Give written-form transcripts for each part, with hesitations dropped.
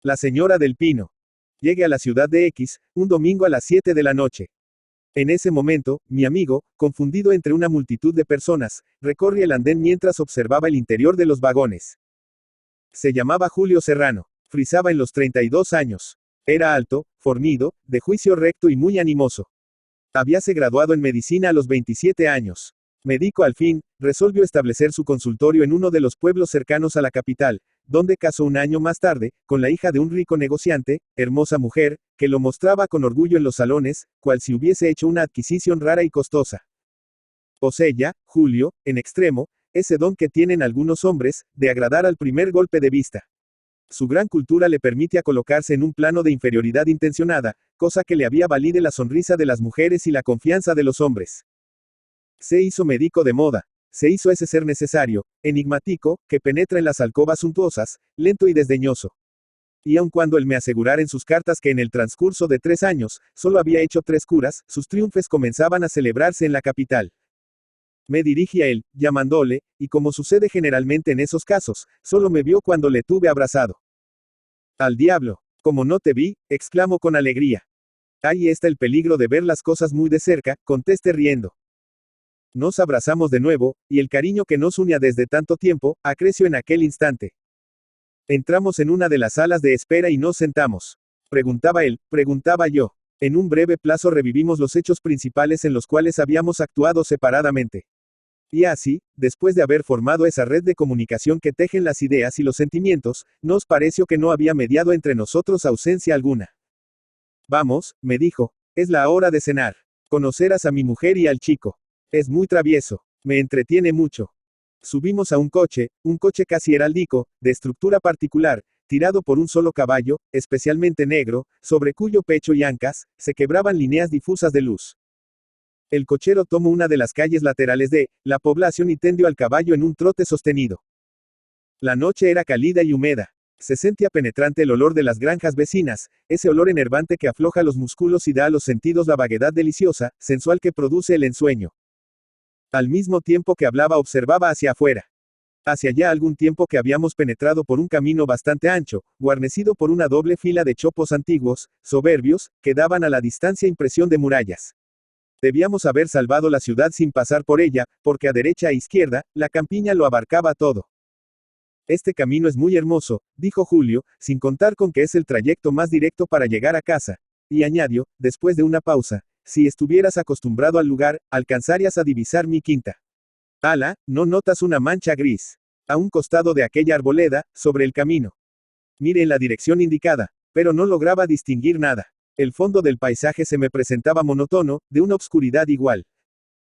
La señora del Pino. Llegué a la ciudad de X, un domingo a las 7 de la noche. En ese momento, mi amigo, confundido entre una multitud de personas, recorría el andén mientras observaba el interior de los vagones. Se llamaba Julio Serrano. Frisaba en los 32 años. Era alto, fornido, de juicio recto y muy animoso. Habíase graduado en medicina a los 27 años. Médico al fin, resolvió establecer su consultorio en uno de los pueblos cercanos a la capital, donde casó un año más tarde, con la hija de un rico negociante, hermosa mujer, que lo mostraba con orgullo en los salones, cual si hubiese hecho una adquisición rara y costosa. Posella, Julio, en extremo, ese don que tienen algunos hombres, de agradar al primer golpe de vista. Su gran cultura le permite colocarse en un plano de inferioridad intencionada, cosa que le había valido la sonrisa de las mujeres y la confianza de los hombres. Se hizo médico de moda. Se hizo ese ser necesario, enigmático, que penetra en las alcobas suntuosas, lento y desdeñoso. Y aun cuando él me asegurara en sus cartas que en el transcurso de 3 años, solo había hecho 3 curas, sus triunfos comenzaban a celebrarse en la capital. Me dirigí a él, llamándole, y como sucede generalmente en esos casos, solo me vio cuando le tuve abrazado. Al diablo. Como no te vi, exclamó con alegría. Ahí está el peligro de ver las cosas muy de cerca, contesté riendo. Nos abrazamos de nuevo, y el cariño que nos unía desde tanto tiempo, acreció en aquel instante. Entramos en una de las salas de espera y nos sentamos. Preguntaba él, preguntaba yo. En un breve plazo revivimos los hechos principales en los cuales habíamos actuado separadamente. Y así, después de haber formado esa red de comunicación que tejen las ideas y los sentimientos, nos pareció que no había mediado entre nosotros ausencia alguna. Vamos, me dijo, es la hora de cenar. Conocerás a mi mujer y al chico. Es muy travieso. Me entretiene mucho. Subimos a un coche casi heráldico, de estructura particular, tirado por un solo caballo, especialmente negro, sobre cuyo pecho y ancas, se quebraban líneas difusas de luz. El cochero tomó una de las calles laterales de la población y tendió al caballo en un trote sostenido. La noche era cálida y húmeda. Se sentía penetrante el olor de las granjas vecinas, ese olor enervante que afloja los músculos y da a los sentidos la vaguedad deliciosa, sensual que produce el ensueño. Al mismo tiempo que hablaba observaba hacia afuera. Hacia allá algún tiempo que habíamos penetrado por un camino bastante ancho, guarnecido por una doble fila de chopos antiguos, soberbios, que daban a la distancia impresión de murallas. Debíamos haber salvado la ciudad sin pasar por ella, porque a derecha e izquierda, la campiña lo abarcaba todo. Este camino es muy hermoso, dijo Julio, sin contar con que es el trayecto más directo para llegar a casa. Y añadió, después de una pausa, si estuvieras acostumbrado al lugar, alcanzarías a divisar mi quinta. Ala, ¿no notas una mancha gris? A un costado de aquella arboleda, sobre el camino. Mire en la dirección indicada, pero no lograba distinguir nada. El fondo del paisaje se me presentaba monótono, de una obscuridad igual.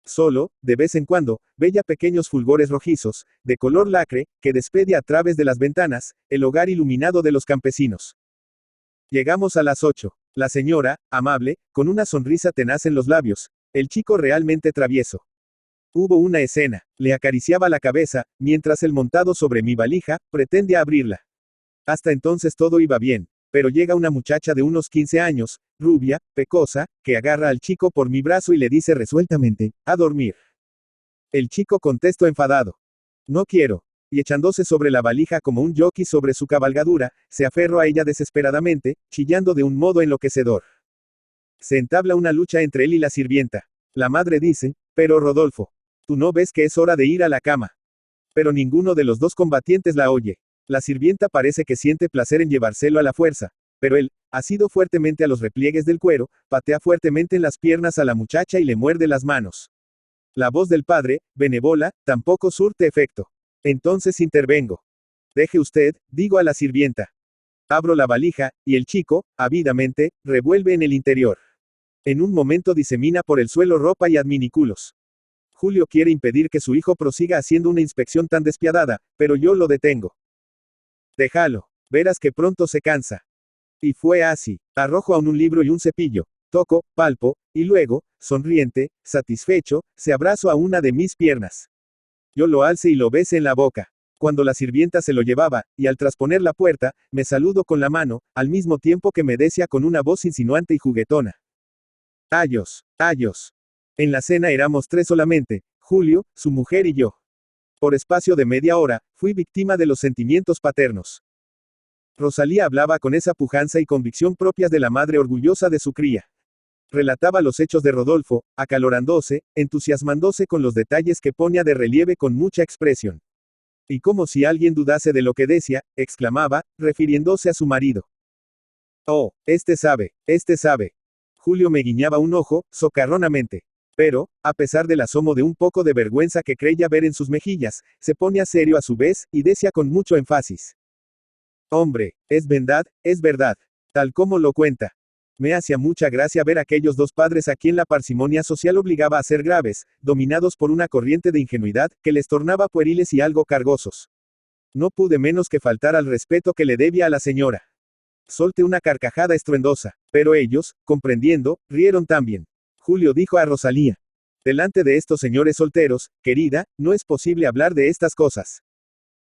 Solo, de vez en cuando, veía pequeños fulgores rojizos, de color lacre, que despedía a través de las ventanas, el hogar iluminado de los campesinos. Llegamos a las 8. La señora, amable, con una sonrisa tenaz en los labios. El chico realmente travieso. Hubo una escena. Le acariciaba la cabeza, mientras el montado sobre mi valija, pretendía abrirla. Hasta entonces todo iba bien. Pero llega una muchacha de unos 15 años, rubia, pecosa, que agarra al chico por mi brazo y le dice resueltamente, a dormir. El chico contestó enfadado. No quiero. Y echándose sobre la valija como un jockey sobre su cabalgadura, se aferró a ella desesperadamente, chillando de un modo enloquecedor. Se entabla una lucha entre él y la sirvienta. La madre dice, pero Rodolfo, ¿tú no ves que es hora de ir a la cama? Pero ninguno de los dos combatientes la oye. La sirvienta parece que siente placer en llevárselo a la fuerza, pero él, asido fuertemente a los repliegues del cuero, patea fuertemente en las piernas a la muchacha y le muerde las manos. La voz del padre, benévola, tampoco surte efecto. Entonces intervengo. Deje usted, digo a la sirvienta. Abro la valija, y el chico, ávidamente, revuelve en el interior. En un momento disemina por el suelo ropa y adminículos. Julio quiere impedir que su hijo prosiga haciendo una inspección tan despiadada, pero yo lo detengo. Déjalo. Verás que pronto se cansa. Y fue así. Arrojo aún un libro y un cepillo. Toco, palpo, y luego, sonriente, satisfecho, se abrazo a una de mis piernas. Yo lo alcé y lo besé en la boca. Cuando la sirvienta se lo llevaba, y al trasponer la puerta, me saludo con la mano, al mismo tiempo que me decía con una voz insinuante y juguetona. Ayos, ayos. En la cena éramos 3 solamente, Julio, su mujer y yo. Por espacio de media hora, fui víctima de los sentimientos paternos. Rosalía hablaba con esa pujanza y convicción propias de la madre orgullosa de su cría. Relataba los hechos de Rodolfo, acalorándose, entusiasmándose con los detalles que ponía de relieve con mucha expresión. Y como si alguien dudase de lo que decía, exclamaba, refiriéndose a su marido. Oh, este sabe, este sabe. Julio me guiñaba un ojo, socarronamente. Pero, a pesar del asomo de un poco de vergüenza que creía ver en sus mejillas, se ponía serio a su vez, y decía con mucho énfasis. Hombre, es verdad, tal como lo cuenta. Me hacía mucha gracia ver aquellos dos padres a quien la parsimonia social obligaba a ser graves, dominados por una corriente de ingenuidad, que les tornaba pueriles y algo cargosos. No pude menos que faltar al respeto que le debía a la señora. Solté una carcajada estruendosa, pero ellos, comprendiendo, rieron también. Julio dijo a Rosalía. Delante de estos señores solteros, querida, no es posible hablar de estas cosas.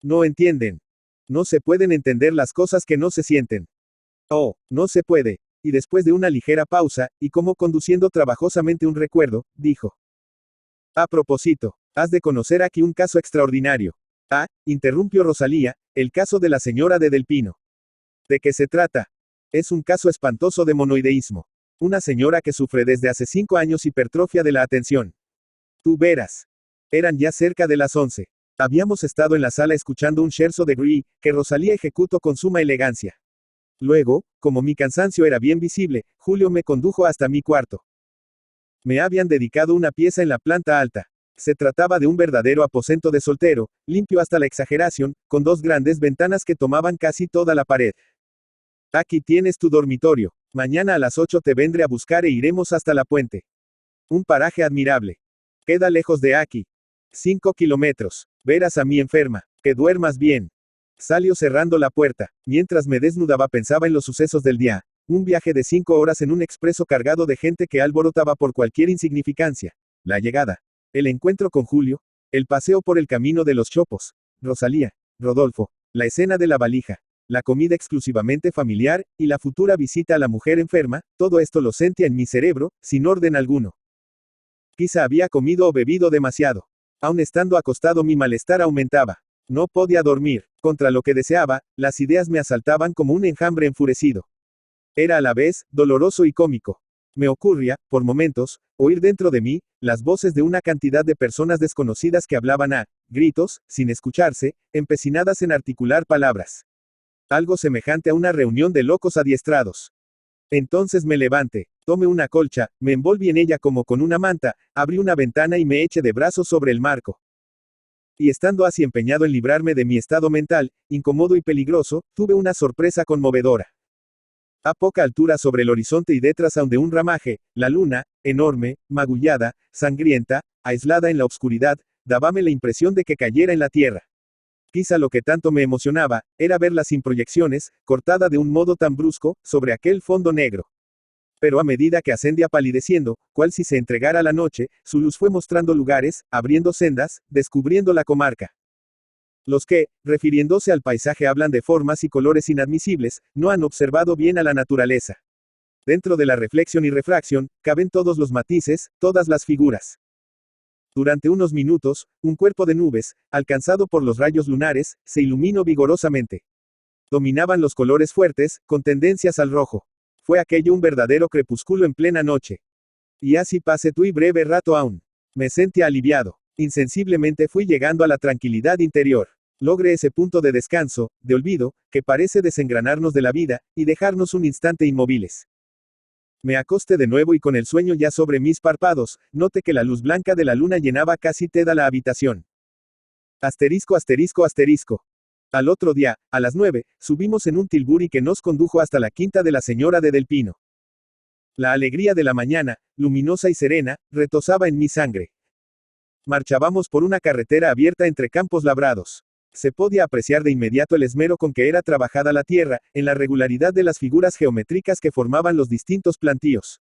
No entienden. No se pueden entender las cosas que no se sienten. Oh, no se puede. Y después de una ligera pausa, y como conduciendo trabajosamente un recuerdo, dijo. A propósito, has de conocer aquí un caso extraordinario. Ah, interrumpió Rosalía, el caso de la señora de Del Pino. ¿De qué se trata? Es un caso espantoso de monoideísmo. Una señora que sufre desde hace 5 años hipertrofia de la atención. Tú verás. Eran ya cerca de las 11. Habíamos estado en la sala escuchando un scherzo de Grieg, que Rosalía ejecutó con suma elegancia. Luego, como mi cansancio era bien visible, Julio me condujo hasta mi cuarto. Me habían dedicado una pieza en la planta alta. Se trataba de un verdadero aposento de soltero, limpio hasta la exageración, con 2 grandes ventanas que tomaban casi toda la pared. Aquí tienes tu dormitorio. Mañana a las 8 te vendré a buscar e iremos hasta la puente. Un paraje admirable. Queda lejos de aquí. 5 kilómetros. Verás a mi enferma. Que duermas bien. Salió cerrando la puerta. Mientras me desnudaba pensaba en los sucesos del día. Un viaje de 5 horas en un expreso cargado de gente que alborotaba por cualquier insignificancia. La llegada. El encuentro con Julio. El paseo por el camino de los chopos. Rosalía. Rodolfo. La escena de la valija. La comida exclusivamente familiar, y la futura visita a la mujer enferma, todo esto lo sentía en mi cerebro, sin orden alguno. Quizá había comido o bebido demasiado. Aun estando acostado mi malestar aumentaba. No podía dormir. Contra lo que deseaba, las ideas me asaltaban como un enjambre enfurecido. Era a la vez, doloroso y cómico. Me ocurría, por momentos, oír dentro de mí, las voces de una cantidad de personas desconocidas que hablaban a gritos, sin escucharse, empecinadas en articular palabras. Algo semejante a una reunión de locos adiestrados. Entonces me levanté, tomé una colcha, me envolví en ella como con una manta, abrí una ventana y me eché de brazos sobre el marco. Y estando así empeñado en librarme de mi estado mental, incómodo y peligroso, tuve una sorpresa conmovedora. A poca altura sobre el horizonte y detrás aún de un ramaje, la luna, enorme, magullada, sangrienta, aislada en la oscuridad, dábame la impresión de que cayera en la tierra. Quizá lo que tanto me emocionaba, era verla sin proyecciones, cortada de un modo tan brusco, sobre aquel fondo negro. Pero a medida que ascendía palideciendo, cual si se entregara a la noche, su luz fue mostrando lugares, abriendo sendas, descubriendo la comarca. Los que, refiriéndose al paisaje hablan de formas y colores inadmisibles, no han observado bien a la naturaleza. Dentro de la reflexión y refracción, caben todos los matices, todas las figuras. Durante unos minutos, un cuerpo de nubes, alcanzado por los rayos lunares, se iluminó vigorosamente. Dominaban los colores fuertes, con tendencias al rojo. Fue aquello un verdadero crepúsculo en plena noche. Y así pasé tu y breve rato aún. Me sentía aliviado. Insensiblemente fui llegando a la tranquilidad interior. Logré ese punto de descanso, de olvido, que parece desengranarnos de la vida, y dejarnos un instante inmóviles. Me acosté de nuevo y con el sueño ya sobre mis párpados, noté que la luz blanca de la luna llenaba casi toda la habitación. Asterisco asterisco asterisco. Al otro día, a las 9, subimos en un tilburi que nos condujo hasta la quinta de la señora de Del Pino. La alegría de la mañana, luminosa y serena, retozaba en mi sangre. Marchábamos por una carretera abierta entre campos labrados. Se podía apreciar de inmediato el esmero con que era trabajada la tierra, en la regularidad de las figuras geométricas que formaban los distintos plantíos.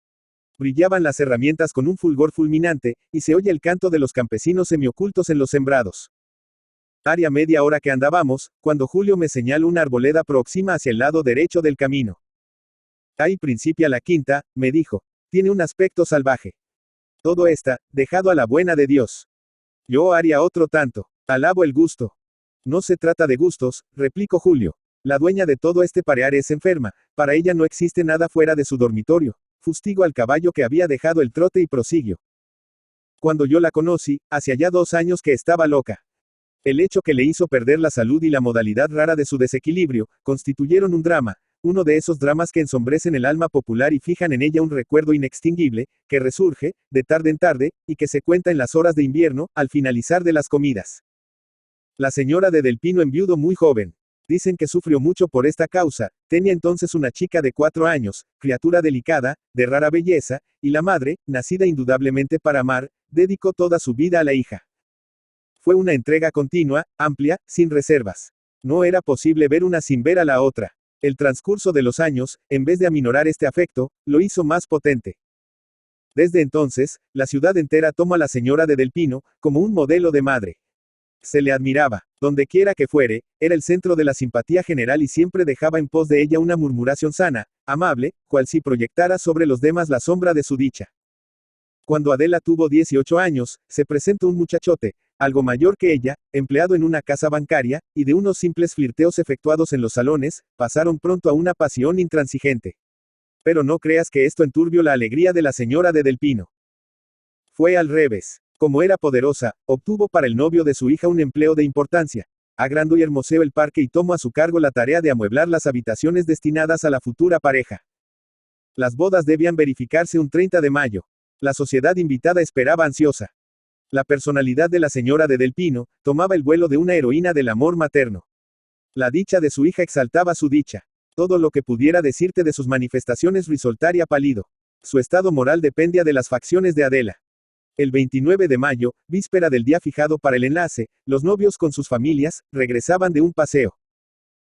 Brillaban las herramientas con un fulgor fulminante, y se oye el canto de los campesinos semiocultos en los sembrados. Haría media hora que andábamos, cuando Julio me señaló una arboleda próxima hacia el lado derecho del camino. Ahí principia la quinta, me dijo. Tiene un aspecto salvaje. Todo está, dejado a la buena de Dios. Yo haría otro tanto. Alabo el gusto. No se trata de gustos, replicó Julio. La dueña de todo este parear es enferma, para ella no existe nada fuera de su dormitorio. Fustigo al caballo que había dejado el trote y prosiguió. Cuando yo la conocí, hacía ya 2 años que estaba loca. El hecho que le hizo perder la salud y la modalidad rara de su desequilibrio, constituyeron un drama, uno de esos dramas que ensombrecen el alma popular y fijan en ella un recuerdo inextinguible, que resurge, de tarde en tarde, y que se cuenta en las horas de invierno, al finalizar de las comidas. La señora de Del Pino enviudó muy joven. Dicen que sufrió mucho por esta causa, tenía entonces una chica de 4 años, criatura delicada, de rara belleza, y la madre, nacida indudablemente para amar, dedicó toda su vida a la hija. Fue una entrega continua, amplia, sin reservas. No era posible ver una sin ver a la otra. El transcurso de los años, en vez de aminorar este afecto, lo hizo más potente. Desde entonces, la ciudad entera toma a la señora de Del Pino, como un modelo de madre. Se le admiraba, donde quiera que fuere, era el centro de la simpatía general y siempre dejaba en pos de ella una murmuración sana, amable, cual si proyectara sobre los demás la sombra de su dicha. Cuando Adela tuvo 18 años, se presentó un muchachote, algo mayor que ella, empleado en una casa bancaria, y de unos simples flirteos efectuados en los salones, pasaron pronto a una pasión intransigente. Pero no creas que esto enturbió la alegría de la señora de Del Pino. Fue al revés. Como era poderosa, obtuvo para el novio de su hija un empleo de importancia. Agrandó y hermoseó el parque y tomó a su cargo la tarea de amueblar las habitaciones destinadas a la futura pareja. Las bodas debían verificarse un 30 de mayo. La sociedad invitada esperaba ansiosa. La personalidad de la señora de Del Pino tomaba el vuelo de una heroína del amor materno. La dicha de su hija exaltaba su dicha. Todo lo que pudiera decirte de sus manifestaciones risoltaria pálido. Su estado moral dependía de las facciones de Adela. El 29 de mayo, víspera del día fijado para el enlace, los novios con sus familias, regresaban de un paseo.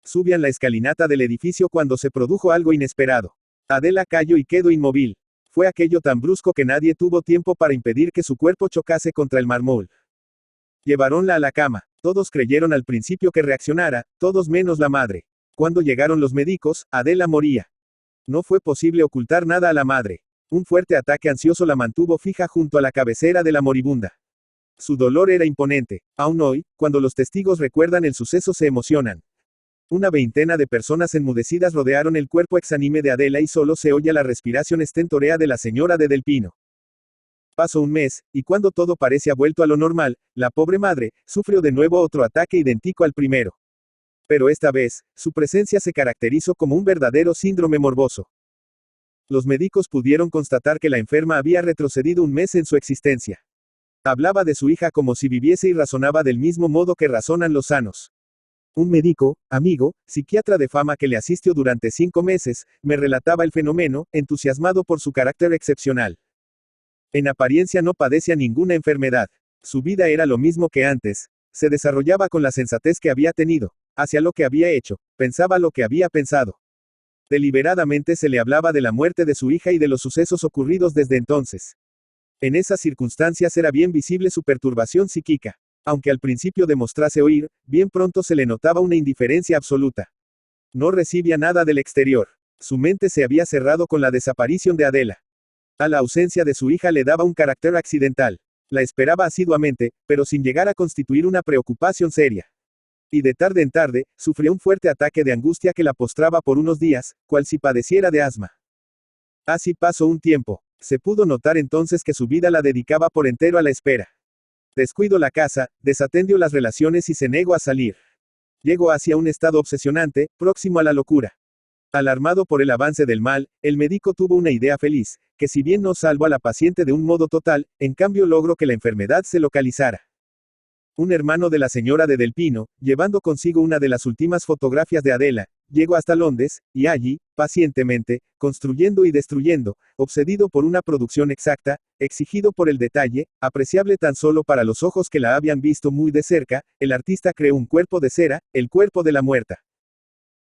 Subían la escalinata del edificio cuando se produjo algo inesperado. Adela cayó y quedó inmóvil. Fue aquello tan brusco que nadie tuvo tiempo para impedir que su cuerpo chocase contra el mármol. Llevaronla a la cama. Todos creyeron al principio que reaccionara, todos menos la madre. Cuando llegaron los médicos, Adela moría. No fue posible ocultar nada a la madre. Un fuerte ataque ansioso la mantuvo fija junto a la cabecera de la moribunda. Su dolor era imponente. Aún hoy, cuando los testigos recuerdan el suceso se emocionan. Una veintena de personas enmudecidas rodearon el cuerpo exánime de Adela y solo se oye la respiración estentórea de la señora de Del Pino. Pasó un mes, y cuando todo parecía vuelto a lo normal, la pobre madre, sufrió de nuevo otro ataque idéntico al primero. Pero esta vez, su presencia se caracterizó como un verdadero síndrome morboso. Los médicos pudieron constatar que la enferma había retrocedido un mes en su existencia. Hablaba de su hija como si viviese y razonaba del mismo modo que razonan los sanos. Un médico, amigo, psiquiatra de fama que le asistió durante 5 meses, me relataba el fenómeno, entusiasmado por su carácter excepcional. En apariencia no padecía ninguna enfermedad. Su vida era lo mismo que antes. Se desarrollaba con la sensatez que había tenido. Hacía lo que había hecho. Pensaba lo que había pensado. Deliberadamente se le hablaba de la muerte de su hija y de los sucesos ocurridos desde entonces. En esas circunstancias era bien visible su perturbación psíquica. Aunque al principio demostrase oír, bien pronto se le notaba una indiferencia absoluta. No recibía nada del exterior. Su mente se había cerrado con la desaparición de Adela. A la ausencia de su hija le daba un carácter accidental. La esperaba asiduamente, pero sin llegar a constituir una preocupación seria. Y de tarde en tarde, sufrió un fuerte ataque de angustia que la postraba por unos días, cual si padeciera de asma. Así pasó un tiempo. Se pudo notar entonces que su vida la dedicaba por entero a la espera. Descuidó la casa, desatendió las relaciones y se negó a salir. Llegó hacia un estado obsesionante, próximo a la locura. Alarmado por el avance del mal, el médico tuvo una idea feliz, que si bien no salvó a la paciente de un modo total, en cambio logró que la enfermedad se localizara. Un hermano de la señora de Del Pino, llevando consigo una de las últimas fotografías de Adela, llegó hasta Londres, y allí, pacientemente, construyendo y destruyendo, obsedido por una producción exacta, exigido por el detalle, apreciable tan solo para los ojos que la habían visto muy de cerca, el artista creó un cuerpo de cera, el cuerpo de la muerta.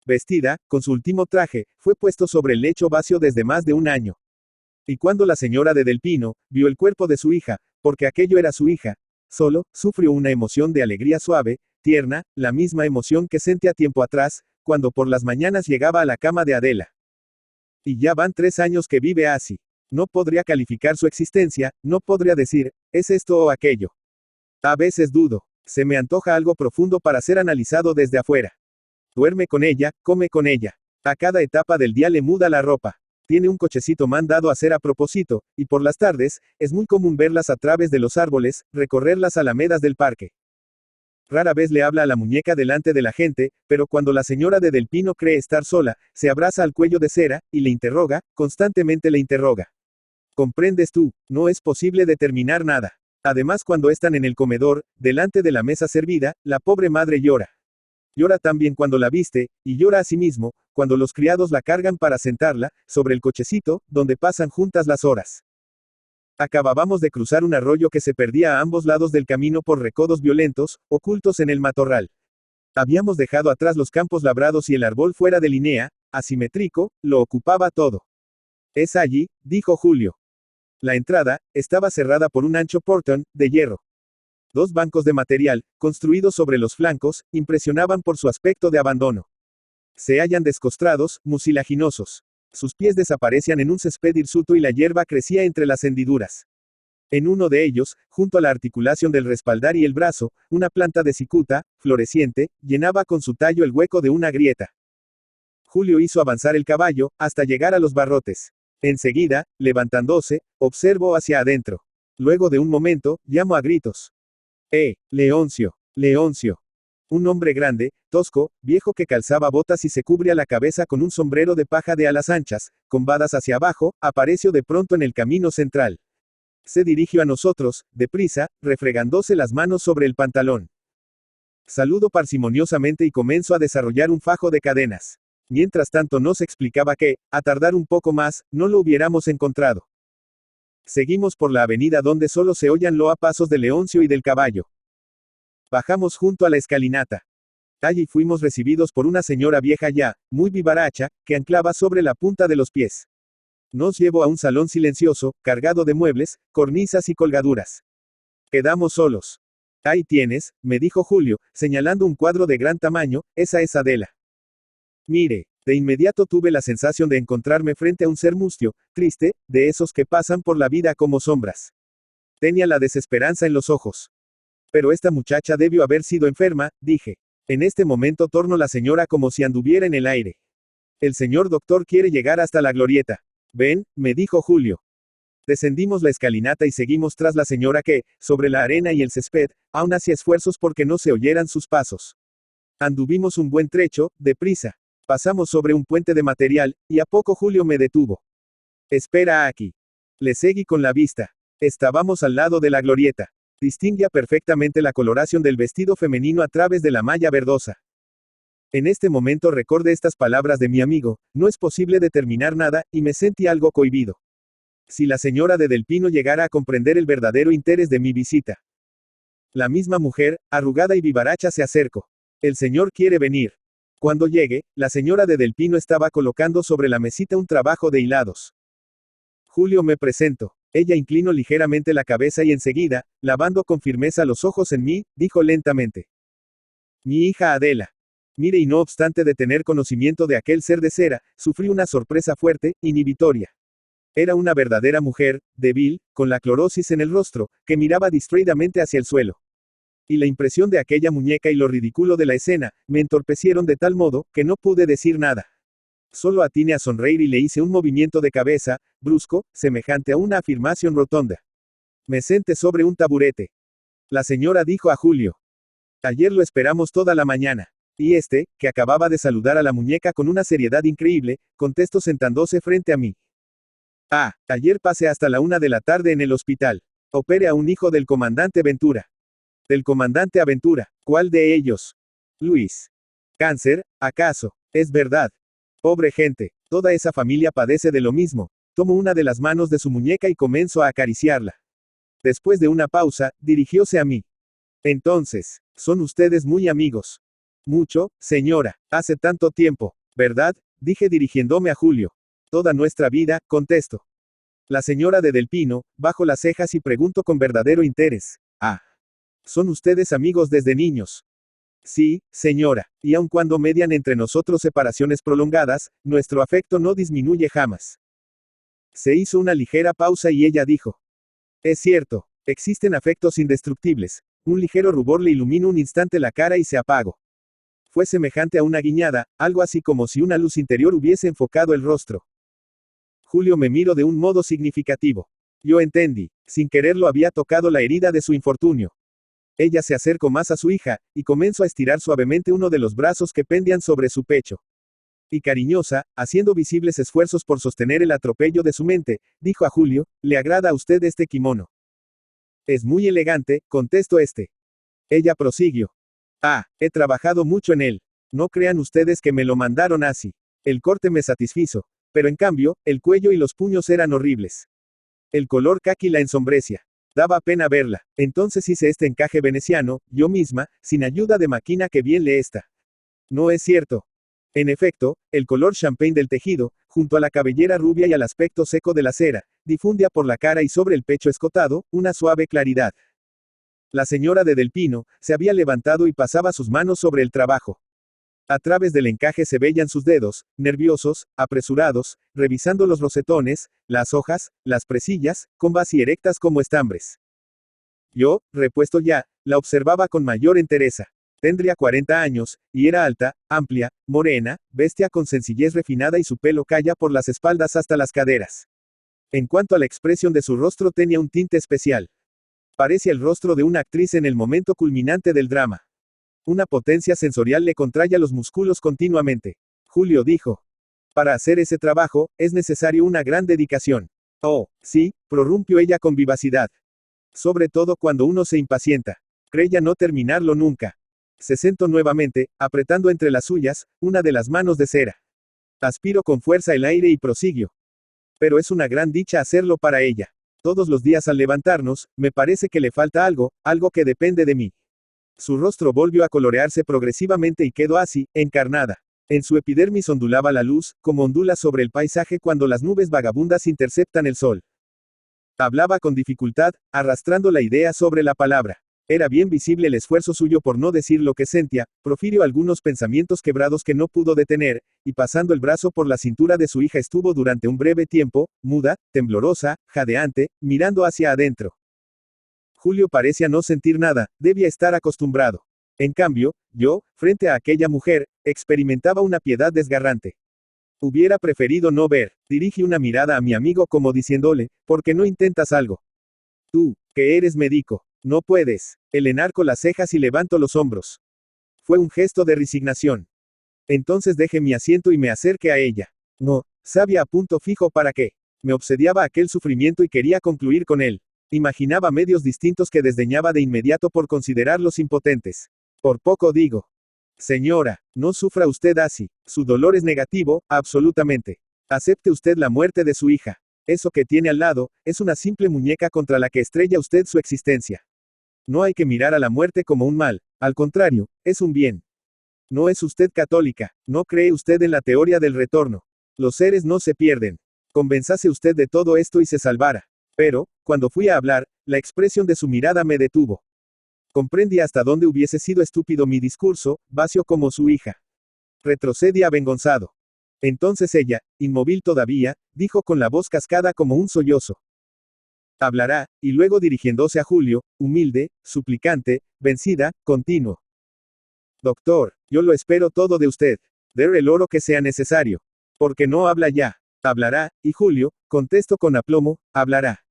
Vestida, con su último traje, fue puesto sobre el lecho vacío desde más de un año. Y cuando la señora de Del Pino vio el cuerpo de su hija, porque aquello era su hija, solo, sufrió una emoción de alegría suave, tierna, la misma emoción que sentía tiempo atrás, cuando por las mañanas llegaba a la cama de Adela. Y ya van 3 años que vive así. No podría calificar su existencia, no podría decir, es esto o aquello. A veces dudo, se me antoja algo profundo para ser analizado desde afuera. Duerme con ella, come con ella. A cada etapa del día le muda la ropa. Tiene un cochecito mandado a hacer a propósito, y por las tardes, es muy común verlas a través de los árboles, recorrer las alamedas del parque. Rara vez le habla a la muñeca delante de la gente, pero cuando la señora de Del Pino cree estar sola, se abraza al cuello de cera, y le interroga, constantemente le interroga. ¿Comprendes tú? No es posible determinar nada. Además, cuando están en el comedor, delante de la mesa servida, la pobre madre llora. Llora también cuando la viste, y llora asimismo, cuando los criados la cargan para sentarla, sobre el cochecito, donde pasan juntas las horas. Acabábamos de cruzar un arroyo que se perdía a ambos lados del camino por recodos violentos, ocultos en el matorral. Habíamos dejado atrás los campos labrados y el árbol fuera de línea, asimétrico, lo ocupaba todo. Es allí, dijo Julio. La entrada, estaba cerrada por un ancho portón, de hierro. Dos bancos de material, construidos sobre los flancos, impresionaban por su aspecto de abandono. Se hallan descostrados, mucilaginosos. Sus pies desaparecían en un césped hirsuto y la hierba crecía entre las hendiduras. En uno de ellos, junto a la articulación del respaldar y el brazo, una planta de cicuta, floreciente, llenaba con su tallo el hueco de una grieta. Julio hizo avanzar el caballo, hasta llegar a los barrotes. Enseguida, levantándose, observó hacia adentro. Luego de un momento, llamó a gritos. Leoncio, Leoncio. Un hombre grande, tosco, viejo que calzaba botas y se cubría la cabeza con un sombrero de paja de alas anchas, combadas hacia abajo, apareció de pronto en el camino central. Se dirigió a nosotros, deprisa, refregándose las manos sobre el pantalón. Saludó parsimoniosamente y comenzó a desarrollar un fajo de cadenas. Mientras tanto nos explicaba que, a tardar un poco más, no lo hubiéramos encontrado. Seguimos por la avenida donde solo se oían los pasos de Leoncio y del caballo. Bajamos junto a la escalinata. Allí fuimos recibidos por una señora vieja ya, muy vivaracha, que anclaba sobre la punta de los pies. Nos llevó a un salón silencioso, cargado de muebles, cornisas y colgaduras. Quedamos solos. Ahí tienes, me dijo Julio, señalando un cuadro de gran tamaño, esa es Adela. Mire, de inmediato tuve la sensación de encontrarme frente a un ser mustio, triste, de esos que pasan por la vida como sombras. Tenía la desesperanza en los ojos. Pero esta muchacha debió haber sido enferma, dije. En este momento tornó la señora como si anduviera en el aire. El señor doctor quiere llegar hasta la glorieta. Ven, me dijo Julio. Descendimos la escalinata y seguimos tras la señora que, sobre la arena y el césped, aún hacía esfuerzos porque no se oyeran sus pasos. Anduvimos un buen trecho, deprisa. Pasamos sobre un puente de material, y a poco Julio me detuvo. Espera aquí. Le seguí con la vista. Estábamos al lado de la glorieta. Distinguía perfectamente la coloración del vestido femenino a través de la malla verdosa. En este momento recordé estas palabras de mi amigo, no es posible determinar nada, y me sentí algo cohibido. Si la señora de Del Pino llegara a comprender el verdadero interés de mi visita. La misma mujer, arrugada y vivaracha se acercó. El señor quiere venir. Cuando llegue, la señora de Del Pino estaba colocando sobre la mesita un trabajo de hilados. Julio me presentó. Ella inclinó ligeramente la cabeza y enseguida, lavando con firmeza los ojos en mí, dijo lentamente. Mi hija Adela. Mire, y no obstante de tener conocimiento de aquel ser de cera, sufrí una sorpresa fuerte, inhibitoria. Era una verdadera mujer, débil, con la clorosis en el rostro, que miraba distraídamente hacia el suelo. Y la impresión de aquella muñeca y lo ridículo de la escena, me entorpecieron de tal modo, que no pude decir nada. Solo atiné a sonreír y le hice un movimiento de cabeza, brusco, semejante a una afirmación rotonda. Me senté sobre un taburete. La señora dijo a Julio. Ayer lo esperamos toda la mañana. Y este, que acababa de saludar a la muñeca con una seriedad increíble, contestó sentándose frente a mí. Ayer pasé hasta la 1 de la tarde en el hospital. Operé a un hijo del comandante Ventura. Del comandante Aventura. ¿Cuál de ellos? Luis. ¿Cáncer, acaso? Es verdad. Pobre gente, toda esa familia padece de lo mismo. Tomó una de las manos de su muñeca y comenzó a acariciarla. Después de una pausa, dirigióse a mí. Entonces, son ustedes muy amigos. Mucho, señora, hace tanto tiempo, ¿verdad? Dije dirigiéndome a Julio. Toda nuestra vida, contestó. La señora de Del Pino, bajó las cejas y preguntó con verdadero interés. ¿Son ustedes amigos desde niños? Sí, señora, y aun cuando median entre nosotros separaciones prolongadas, nuestro afecto no disminuye jamás. Se hizo una ligera pausa y ella dijo. Es cierto, existen afectos indestructibles. Un ligero rubor le iluminó un instante la cara y se apagó. Fue semejante a una guiñada, algo así como si una luz interior hubiese enfocado el rostro. Julio me miró de un modo significativo. Yo entendí. Sin quererlo había tocado la herida de su infortunio. Ella se acercó más a su hija, y comenzó a estirar suavemente uno de los brazos que pendían sobre su pecho. Y cariñosa, haciendo visibles esfuerzos por sostener el atropello de su mente, dijo a Julio, ¿le agrada a usted este kimono? Es muy elegante, contestó este. Ella prosiguió. Ah, he trabajado mucho en él. No crean ustedes que me lo mandaron así. El corte me satisfizo. Pero en cambio, el cuello y los puños eran horribles. El color caqui la ensombrecía. Daba pena verla. Entonces hice este encaje veneciano, yo misma, sin ayuda de máquina que bien le está. No es cierto. En efecto, el color champagne del tejido, junto a la cabellera rubia y al aspecto seco de la cera, difundía por la cara y sobre el pecho escotado, una suave claridad. La señora de Del Pino, se había levantado y pasaba sus manos sobre el trabajo. A través del encaje se veían sus dedos, nerviosos, apresurados, revisando los rosetones, las hojas, las presillas, combas y erectas como estambres. Yo, repuesto ya, la observaba con mayor entereza. Tendría 40 años, y era alta, amplia, morena, bestia con sencillez refinada y su pelo caía por las espaldas hasta las caderas. En cuanto a la expresión de su rostro tenía un tinte especial. Parecía el rostro de una actriz en el momento culminante del drama. Una potencia sensorial le contraía los músculos continuamente. Julio dijo. Para hacer ese trabajo, es necesario una gran dedicación. Oh, sí, prorrumpió ella con vivacidad. Sobre todo cuando uno se impacienta. Creía no terminarlo nunca. Se sentó nuevamente, apretando entre las suyas, una de las manos de cera. Aspiró con fuerza el aire y prosiguió. Pero es una gran dicha hacerlo para ella. Todos los días al levantarnos, me parece que le falta algo, algo que depende de mí. Su rostro volvió a colorearse progresivamente y quedó así, encarnada. En su epidermis ondulaba la luz, como ondula sobre el paisaje cuando las nubes vagabundas interceptan el sol. Hablaba con dificultad, arrastrando la idea sobre la palabra. Era bien visible el esfuerzo suyo por no decir lo que sentía, profirió algunos pensamientos quebrados que no pudo detener, y pasando el brazo por la cintura de su hija estuvo durante un breve tiempo, muda, temblorosa, jadeante, mirando hacia adentro. Julio parecía no sentir nada, debía estar acostumbrado. En cambio, yo, frente a aquella mujer, experimentaba una piedad desgarrante. Hubiera preferido no ver. Dirigí una mirada a mi amigo como diciéndole, ¿por qué no intentas algo? Tú, que eres médico, no puedes. Él enarcó las cejas y levantó los hombros. Fue un gesto de resignación. Entonces dejé mi asiento y me acerqué a ella. No, sabía a punto fijo para qué. Me obsediaba aquel sufrimiento y quería concluir con él. Imaginaba medios distintos que desdeñaba de inmediato por considerarlos impotentes. Por poco digo. Señora, no sufra usted así. Su dolor es negativo, absolutamente. Acepte usted la muerte de su hija. Eso que tiene al lado, es una simple muñeca contra la que estrella usted su existencia. No hay que mirar a la muerte como un mal, al contrario, es un bien. No es usted católica, no cree usted en la teoría del retorno. Los seres no se pierden. Convenzase usted de todo esto y se salvara. Pero, cuando fui a hablar, la expresión de su mirada me detuvo. Comprendí hasta dónde hubiese sido estúpido mi discurso, vacío como su hija. Retrocedí avergonzado. Entonces ella, inmóvil todavía, dijo con la voz cascada como un sollozo. Hablará, y luego dirigiéndose a Julio, humilde, suplicante, vencida, continuo. Doctor, yo lo espero todo de usted. Dé el oro que sea necesario. Porque no habla ya. Hablará, y Julio, contesto con aplomo, hablará.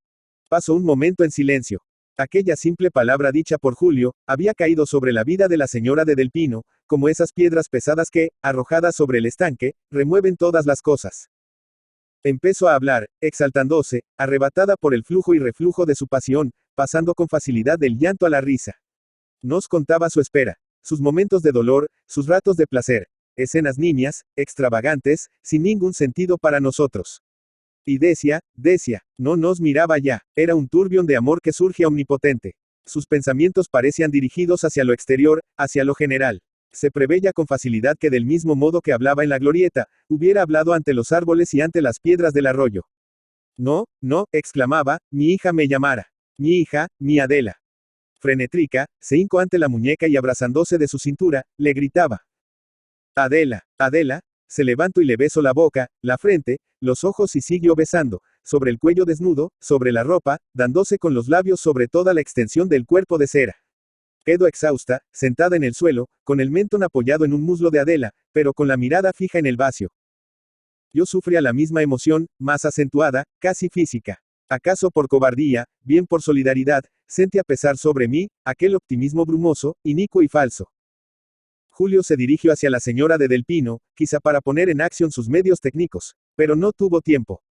Pasó un momento en silencio. Aquella simple palabra dicha por Julio, había caído sobre la vida de la señora de Del Pino, como esas piedras pesadas que, arrojadas sobre el estanque, remueven todas las cosas. Empezó a hablar, exaltándose, arrebatada por el flujo y reflujo de su pasión, pasando con facilidad del llanto a la risa. Nos contaba su espera, sus momentos de dolor, sus ratos de placer, escenas niñas, extravagantes, sin ningún sentido para nosotros. Y decía, no nos miraba ya, era un turbión de amor que surge omnipotente. Sus pensamientos parecían dirigidos hacia lo exterior, hacia lo general. Se preveía con facilidad que del mismo modo que hablaba en la glorieta, hubiera hablado ante los árboles y ante las piedras del arroyo. No, no, exclamaba, mi hija me llamara. Mi hija, mi Adela. Frenétrica, se hincó ante la muñeca y abrazándose de su cintura, le gritaba. Adela, Adela, se levantó y le besó la boca, la frente, los ojos y siguió besando, sobre el cuello desnudo, sobre la ropa, dándose con los labios sobre toda la extensión del cuerpo de cera. Quedo exhausta, sentada en el suelo, con el mentón apoyado en un muslo de Adela, pero con la mirada fija en el vacío. Yo sufría la misma emoción, más acentuada, casi física. ¿Acaso por cobardía, bien por solidaridad, sentía pesar sobre mí, aquel optimismo brumoso, inicuo y falso? Julio se dirigió hacia la señora de Del Pino, quizá para poner en acción sus medios técnicos, pero no tuvo tiempo.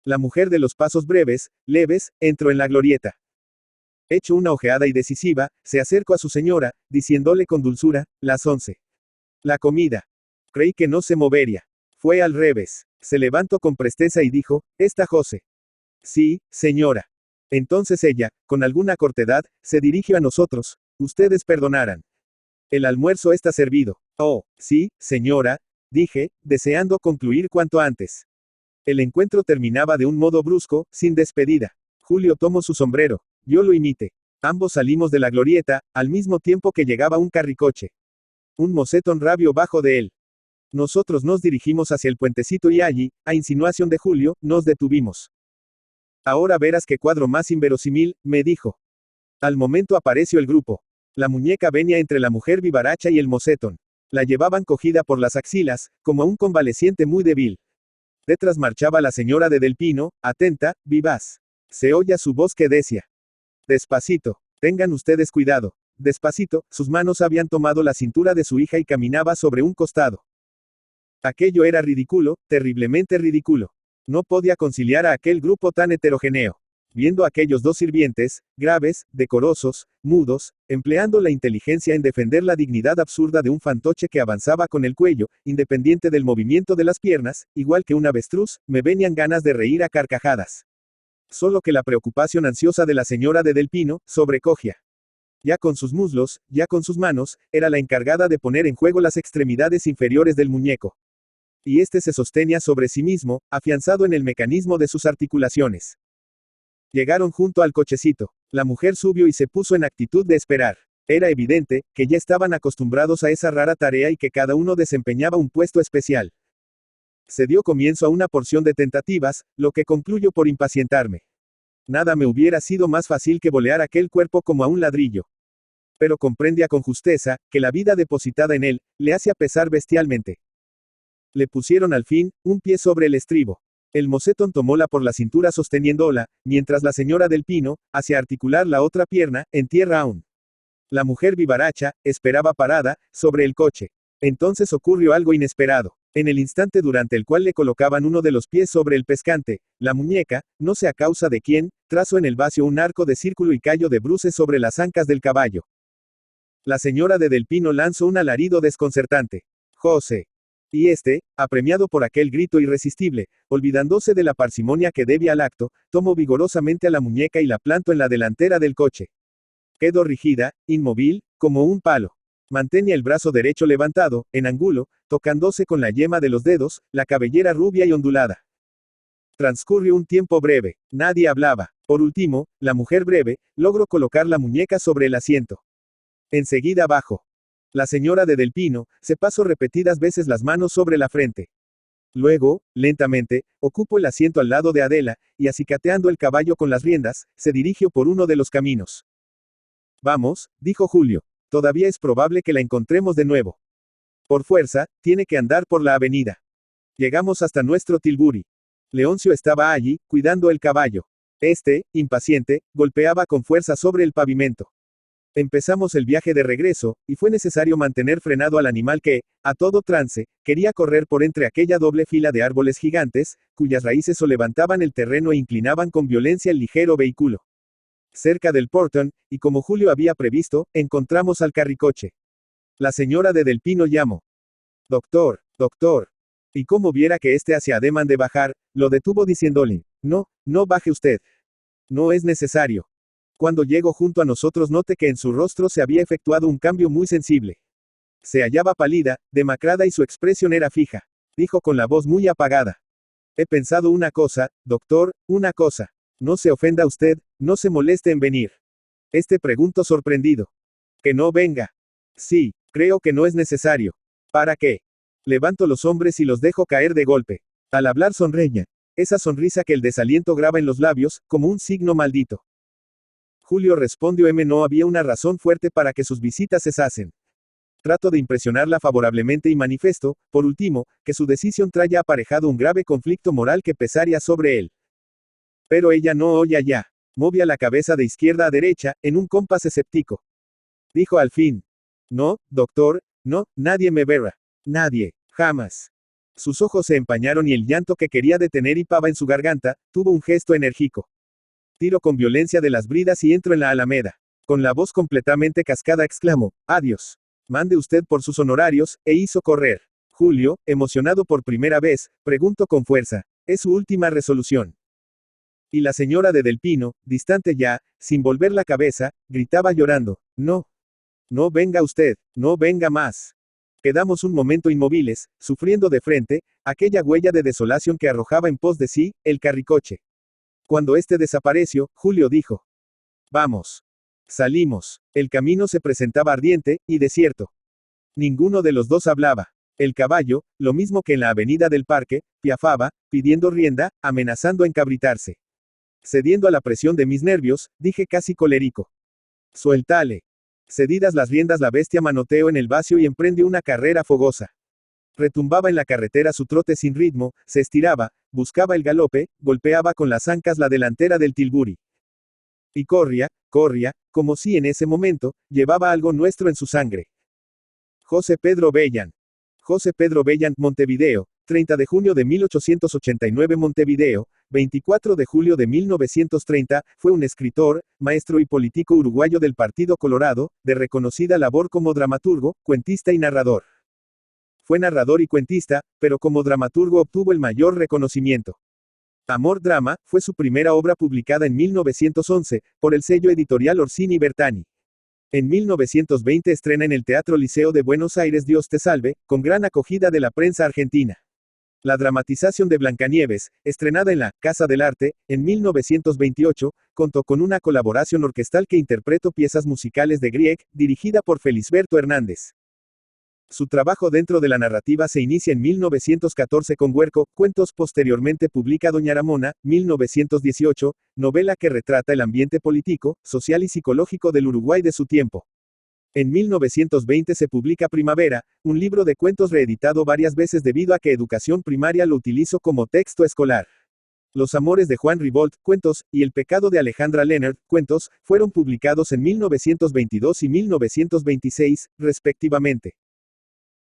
La mujer de los pasos breves, leves, entró en la glorieta. Hecho una ojeada y decisiva, se acercó a su señora, diciéndole con dulzura, las 11. La comida. Creí que no se movería. Fue al revés. Se levantó con presteza y dijo, ¿está José? Sí, señora. Entonces ella, con alguna cortedad, se dirigió a nosotros. Ustedes perdonarán. El almuerzo está servido. Oh, sí, señora, dije, deseando concluir cuanto antes. El encuentro terminaba de un modo brusco, sin despedida. Julio tomó su sombrero. Yo lo imité. Ambos salimos de la glorieta, al mismo tiempo que llegaba un carricoche. Un mocetón rabio bajo de él. Nosotros nos dirigimos hacia el puentecito y allí, a insinuación de Julio, nos detuvimos. Ahora verás qué cuadro más inverosímil, me dijo. Al momento apareció el grupo. La muñeca venía entre la mujer vivaracha y el mocetón. La llevaban cogida por las axilas, como a un convaleciente muy débil. Detrás marchaba la señora de Del Pino, atenta, vivaz. Se oía su voz que decía. Despacito. Tengan ustedes cuidado. Despacito, sus manos habían tomado la cintura de su hija y caminaba sobre un costado. Aquello era ridículo, terriblemente ridículo. No podía conciliar a aquel grupo tan heterogéneo. Viendo a aquellos dos sirvientes, graves, decorosos, mudos, empleando la inteligencia en defender la dignidad absurda de un fantoche que avanzaba con el cuello, independiente del movimiento de las piernas, igual que un avestruz, me venían ganas de reír a carcajadas. Solo que la preocupación ansiosa de la señora de Del Pino, sobrecogía. Ya con sus muslos, ya con sus manos, era la encargada de poner en juego las extremidades inferiores del muñeco. Y este se sostenía sobre sí mismo, afianzado en el mecanismo de sus articulaciones. Llegaron junto al cochecito. La mujer subió y se puso en actitud de esperar. Era evidente, que ya estaban acostumbrados a esa rara tarea y que cada uno desempeñaba un puesto especial. Se dio comienzo a una porción de tentativas, lo que concluyo por impacientarme. Nada me hubiera sido más fácil que bolear aquel cuerpo como a un ladrillo. Pero comprendía con justeza, que la vida depositada en él, le hacía pesar bestialmente. Le pusieron al fin, un pie sobre el estribo. El mocetón tomóla por la cintura sosteniéndola, mientras la señora Del Pino, hacia articular la otra pierna, en tierra aún. La mujer vivaracha, esperaba parada, sobre el coche. Entonces ocurrió algo inesperado. En el instante durante el cual le colocaban uno de los pies sobre el pescante, la muñeca, no sé a causa de quién, trazó en el vacío un arco de círculo y callo de bruces sobre las ancas del caballo. La señora de Del Pino lanzó un alarido desconcertante. José. Y este, apremiado por aquel grito irresistible, olvidándose de la parsimonia que debía al acto, tomó vigorosamente a la muñeca y la plantó en la delantera del coche. Quedó rígida, inmóvil, como un palo. Mantenía el brazo derecho levantado, en ángulo, tocándose con la yema de los dedos, la cabellera rubia y ondulada. Transcurrió un tiempo breve. Nadie hablaba. Por último, la mujer breve, logró colocar la muñeca sobre el asiento. Enseguida bajó. La señora de Del Pino, se pasó repetidas veces las manos sobre la frente. Luego, lentamente, ocupó el asiento al lado de Adela, y acicateando el caballo con las riendas, se dirigió por uno de los caminos. Vamos, dijo Julio. Todavía es probable que la encontremos de nuevo. Por fuerza, tiene que andar por la avenida. Llegamos hasta nuestro Tilbury. Leoncio estaba allí, cuidando el caballo. Este, impaciente, golpeaba con fuerza sobre el pavimento. Empezamos el viaje de regreso, y fue necesario mantener frenado al animal que, a todo trance, quería correr por entre aquella doble fila de árboles gigantes, cuyas raíces solevantaban el terreno e inclinaban con violencia el ligero vehículo. Cerca del portón, y como Julio había previsto, encontramos al carricoche. La señora de Del Pino llamó. Doctor, doctor. Y como viera que éste hacía ademán de bajar, lo detuvo diciéndole, no, no baje usted. No es necesario. Cuando llegó junto a nosotros noté que en su rostro se había efectuado un cambio muy sensible. Se hallaba pálida, demacrada y su expresión era fija. Dijo con la voz muy apagada. He pensado una cosa, doctor, una cosa. No se ofenda usted, no se moleste en venir. Preguntó sorprendido. Que no venga. Sí, creo que no es necesario. ¿Para qué? Levanto los hombres y los dejo caer de golpe. Al hablar sonreía. Esa sonrisa que el desaliento graba en los labios, como un signo maldito. Julio respondió no había una razón fuerte para que sus visitas cesasen. Trato de impresionarla favorablemente y manifiesto, por último, que su decisión trae aparejado un grave conflicto moral que pesaría sobre él. Pero ella no oía ya. Movía la cabeza de izquierda a derecha, en un compás escéptico. Dijo al fin. No, doctor, no, nadie me verá. Nadie, jamás. Sus ojos se empañaron y el llanto que quería detener hipaba en su garganta, tuvo un gesto enérgico. Tiro con violencia de las bridas y entro en la alameda. Con la voz completamente cascada exclamó, adiós. Mande usted por sus honorarios, e hizo correr. Julio, emocionado por primera vez, preguntó con fuerza, ¿es su última resolución? Y la señora de Del Pino, distante ya, sin volver la cabeza, gritaba llorando, no. No venga usted, no venga más. Quedamos un momento inmóviles, sufriendo de frente, aquella huella de desolación que arrojaba en pos de sí, el carricoche. Cuando este desapareció, Julio dijo. Vamos. Salimos. El camino se presentaba ardiente, y desierto. Ninguno de los dos hablaba. El caballo, lo mismo que en la avenida del parque, piafaba, pidiendo rienda, amenazando encabritarse. Cediendo a la presión de mis nervios, dije casi colérico. Suéltale. Cedidas las riendas la bestia manoteó en el vacío y emprendió una carrera fogosa. Retumbaba en la carretera su trote sin ritmo, se estiraba, buscaba el galope, golpeaba con las ancas la delantera del tilburi. Y corría, como si en ese momento, llevaba algo nuestro en su sangre. José Pedro Bellan. José Pedro Bellan, Montevideo, 30 de junio de 1889 Montevideo, 24 de julio de 1930, fue un escritor, maestro y político uruguayo del Partido Colorado, de reconocida labor como dramaturgo, cuentista y narrador. Fue narrador y cuentista, pero como dramaturgo obtuvo el mayor reconocimiento. Amor Drama, fue su primera obra publicada en 1911, por el sello editorial Orsini Bertani. En 1920 estrena en el Teatro Liceo de Buenos Aires Dios te salve, con gran acogida de la prensa argentina. La dramatización de Blancanieves, estrenada en la Casa del Arte, en 1928, contó con una colaboración orquestal que interpretó piezas musicales de Grieg, dirigida por Felisberto Hernández. Su trabajo dentro de la narrativa se inicia en 1914 con Huerco, Cuentos, posteriormente publica Doña Ramona, 1918, novela que retrata el ambiente político, social y psicológico del Uruguay de su tiempo. En 1920 se publica Primavera, un libro de cuentos reeditado varias veces debido a que Educación Primaria lo utilizó como texto escolar. Los amores de Juan Ribolt, Cuentos, y El pecado de Alejandra Leonard, Cuentos, fueron publicados en 1922 y 1926, respectivamente.